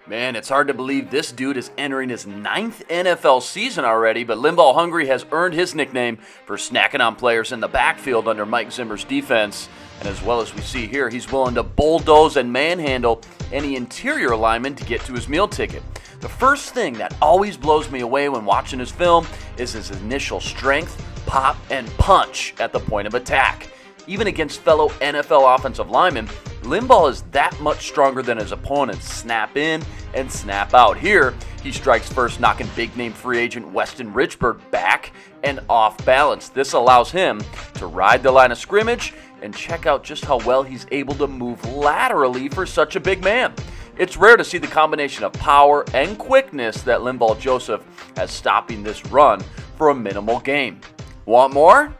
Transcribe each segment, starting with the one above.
Man, it's hard to believe this dude is entering his 9th NFL season already, but Limbaugh Hungry has earned his nickname for snacking on players in the backfield under Mike Zimmer's defense. And as well as we see here, he's willing to bulldoze and manhandle any interior lineman to get to his meal ticket. The first thing that always blows me away when watching his film is his initial strength, pop, and punch at the point of attack. Even against fellow NFL offensive linemen, Limbaugh is that much stronger than his opponents. Snap in and snap out. Here, he strikes first, knocking big-name free agent Weston Richburg back and off balance. This allows him to ride the line of scrimmage and check out just how well he's able to move laterally for such a big man. It's rare to see the combination of power and quickness that Limbaugh Joseph has stopping this run for a minimal gain. Want more?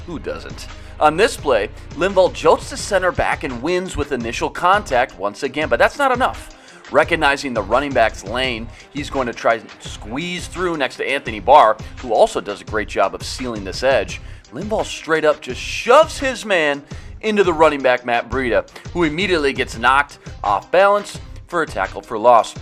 Who doesn't? On this play, Limbaugh jolts the center back and wins with initial contact once again, but that's not enough. Recognizing the running back's lane, he's going to try to squeeze through next to Anthony Barr, who also does a great job of sealing this edge. Limbaugh straight up just shoves his man into the running back Matt Breida, who immediately gets knocked off balance for a tackle for loss.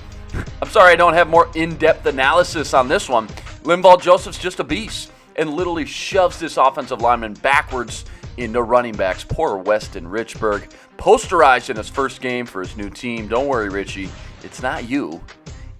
I'm sorry I don't have more in-depth analysis on this one. Limbaugh Joseph's just a beast and literally shoves this offensive lineman backwards into running backs. Poor Weston Richburg, posterized in his first game for his new team. Don't worry, Richie, it's not you,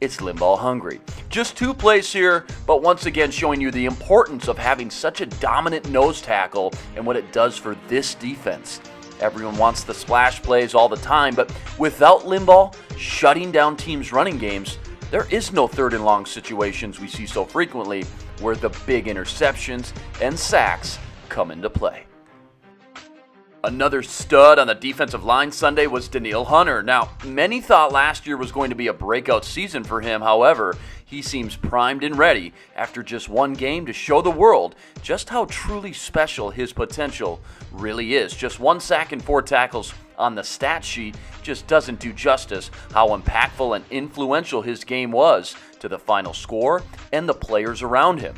it's Limbaugh Hungry. Just 2 plays here, but once again showing you the importance of having such a dominant nose tackle and what it does for this defense. Everyone wants the splash plays all the time, but without Limbaugh shutting down teams' running games, there is no 3rd and long situations we see so frequently where the big interceptions and sacks come into play. Another stud on the defensive line Sunday was Danielle Hunters. Now, many thought last year was going to be a breakout season for him. However, he seems primed and ready after just 1 game to show the world just how truly special his potential really is. Just 1 sack and 4 tackles on the stat sheet just doesn't do justice how impactful and influential his game was to the final score and the players around him.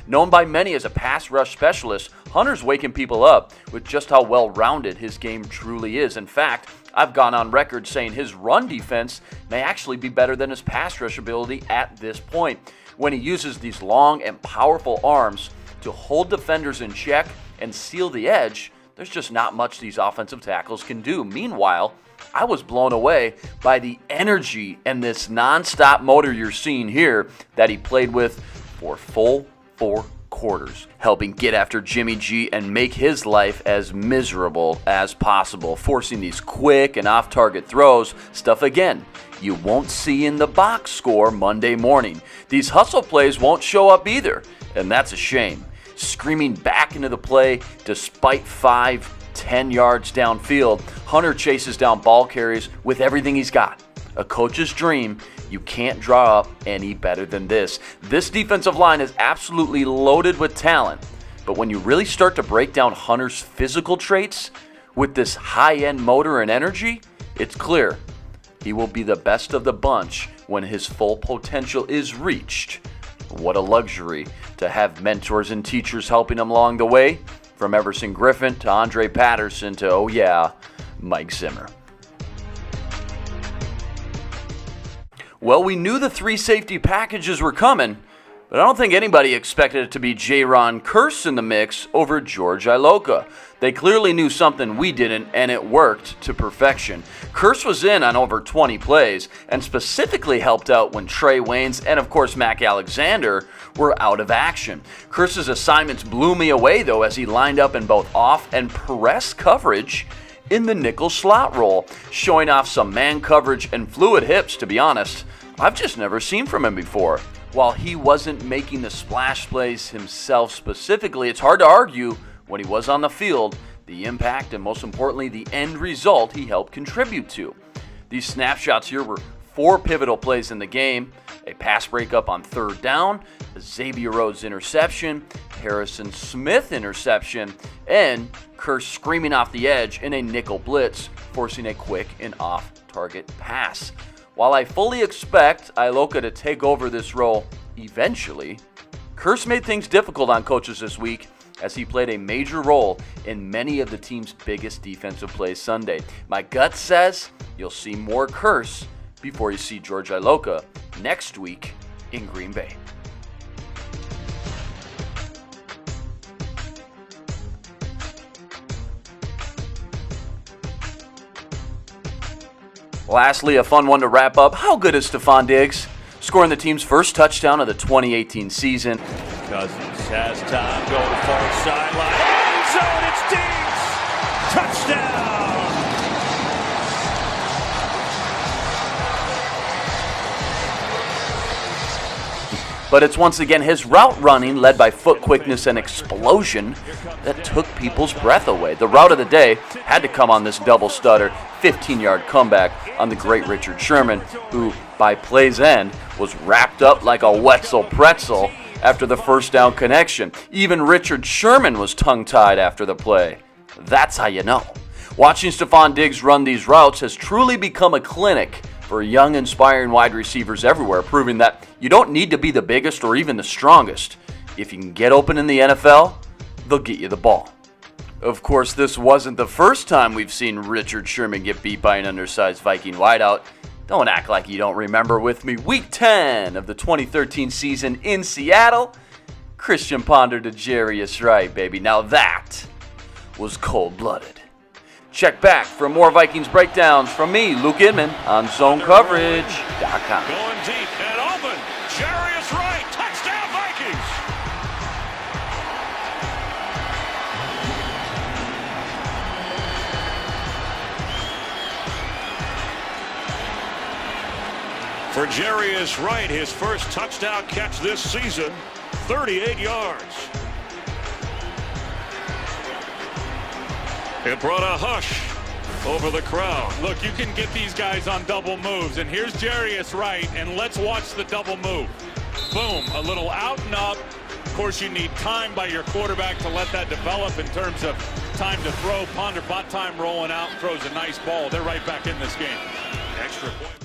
Known by many as a pass rush specialist, Hunter's waking people up with just how well-rounded his game truly is. In fact, I've gone on record saying his run defense may actually be better than his pass rush ability at this point. When he uses these long and powerful arms to hold defenders in check and seal the edge, there's just not much these offensive tackles can do. Meanwhile, I was blown away by the energy and this non-stop motor you're seeing here that he played with for full 4 quarters, helping get after Jimmy G and make his life as miserable as possible, forcing these quick and off-target throws, stuff again you won't see in the box score Monday morning. These hustle plays won't show up either, and that's a shame. Screaming back into the play despite 5-10 yards downfield, Hunter chases down ball carries with everything he's got. A coach's dream. You can't draw up any better than this. This defensive line is absolutely loaded with talent, but when you really start to break down Hunter's physical traits with this high-end motor and energy, it's clear he will be the best of the bunch when his full potential is reached. What a luxury to have mentors and teachers helping him along the way, from Everson Griffin to Andre Patterson to, oh yeah, Mike Zimmer. Well, we knew the 3 safety packages were coming, but I don't think anybody expected it to be Jaron Kearse in the mix over George Iloka. They clearly knew something we didn't, and it worked to perfection. Kearse was in on over 20 plays, and specifically helped out when Trey Waynes and, of course, Mac Alexander were out of action. Kearse's assignments blew me away, though, as he lined up in both off and press coverage in the nickel slot role, showing off some man coverage and fluid hips, to be honest. I've just never seen from him before. While he wasn't making the splash plays himself specifically, it's hard to argue when he was on the field, the impact and most importantly, the end result he helped contribute to. These snapshots here were 4 pivotal plays in the game: a pass breakup on 3rd down, a Xavier Rhodes interception, Harrison Smith interception, and Kearse screaming off the edge in a nickel blitz, forcing a quick and off-target pass. While I fully expect Iloka to take over this role eventually, Kearse made things difficult on coaches this week as he played a major role in many of the team's biggest defensive plays Sunday. My gut says you'll see more Kearse before you see George Iloka next week in Green Bay. Lastly, a fun one to wrap up. How good is Stephon Diggs? Scoring the team's first touchdown of the 2018 season. Cousins has time, going far sideline. End zone, it's Diggs! Touchdown! But it's once again his route running, led by foot quickness and explosion, that took people's breath away. The route of the day had to come on this double stutter, 15-yard comeback on the great Richard Sherman, who, by play's end, was wrapped up like a Wetzel pretzel after the first down connection. Even Richard Sherman was tongue-tied after the play. That's how you know. Watching Stephon Diggs run these routes has truly become a clinic for young, inspiring wide receivers everywhere, proving that you don't need to be the biggest or even the strongest. If you can get open in the NFL, they'll get you the ball. Of course, this wasn't the first time we've seen Richard Sherman get beat by an undersized Viking wideout. Don't act like you don't remember with me. Week 10 of the 2013 season in Seattle. Christian Ponder to Jarius Wright, baby. Now that was cold-blooded. Check back for more Vikings breakdowns from me, Luke Inman, on ZoneCoverage.com. Going deep and open. Jarius Wright, touchdown Vikings! For Jarius Wright, his first touchdown catch this season, 38 yards. It brought a hush over the crowd. Look, you can get these guys on double moves, and here's Jarius Wright, and let's watch the double move. Boom, a little out and up. Of course, you need time by your quarterback to let that develop in terms of time to throw. Ponder bought time rolling out, throws a nice ball. They're right back in this game. Extra point.